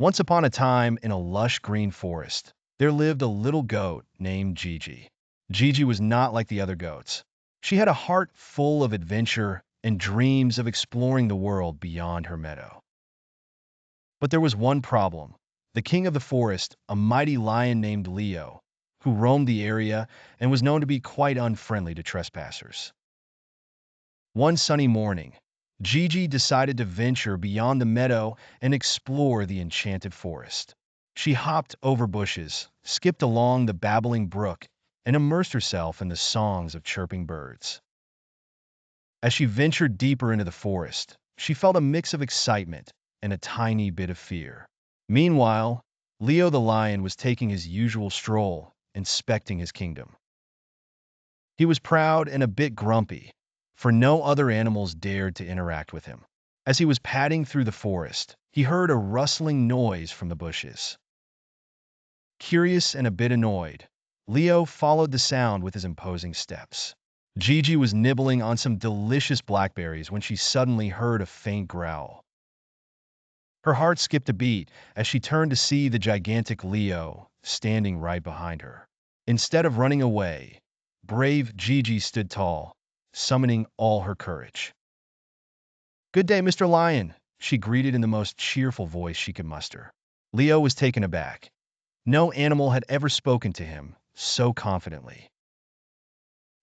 Once upon a time, in a lush green forest, there lived a little goat named Gigi. Gigi was not like the other goats. She had a heart full of adventure and dreams of exploring the world beyond her meadow. But there was one problem. The king of the forest, a mighty lion named Leo, who roamed the area and was known to be quite unfriendly to trespassers. One sunny morning, Gigi decided to venture beyond the meadow and explore the enchanted forest. She hopped over bushes, skipped along the babbling brook, and immersed herself in the songs of chirping birds. As she ventured deeper into the forest, she felt a mix of excitement and a tiny bit of fear. Meanwhile, Leo the lion was taking his usual stroll, inspecting his kingdom. He was proud and a bit grumpy, for no other animals dared to interact with him. As he was padding through the forest, he heard a rustling noise from the bushes. Curious and a bit annoyed, Leo followed the sound with his imposing steps. Gigi was nibbling on some delicious blackberries when she suddenly heard a faint growl. Her heart skipped a beat as she turned to see the gigantic Leo standing right behind her. Instead of running away, brave Gigi stood tall, summoning all her courage. "Good day, Mr. Lion," she greeted in the most cheerful voice she could muster. Leo was taken aback. No animal had ever spoken to him so confidently.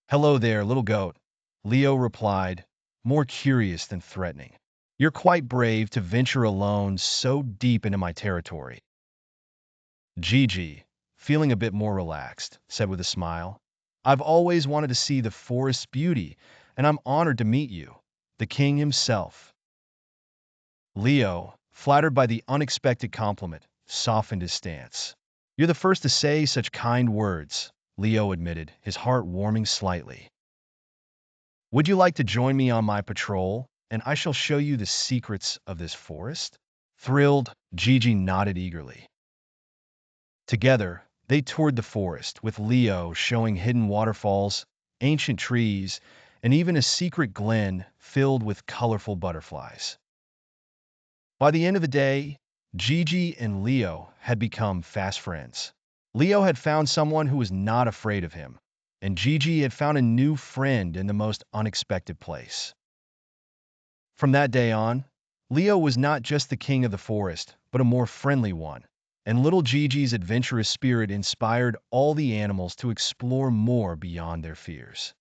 "Hello there, little goat," Leo replied, more curious than threatening. "You're quite brave to venture alone so deep into my territory." Gigi, feeling a bit more relaxed, said with a smile, "I've always wanted to see the forest's beauty, and I'm honored to meet you, the king himself." Leo, flattered by the unexpected compliment, softened his stance. "You're the first to say such kind words," Leo admitted, his heart warming slightly. "Would you like to join me on my patrol, and I shall show you the secrets of this forest?" Thrilled, Gigi nodded eagerly. Together, they toured the forest, with Leo showing hidden waterfalls, ancient trees, and even a secret glen filled with colorful butterflies. By the end of the day, Gigi and Leo had become fast friends. Leo had found someone who was not afraid of him, and Gigi had found a new friend in the most unexpected place. From that day on, Leo was not just the king of the forest, but a more friendly one, and little Gigi's adventurous spirit inspired all the animals to explore more beyond their fears.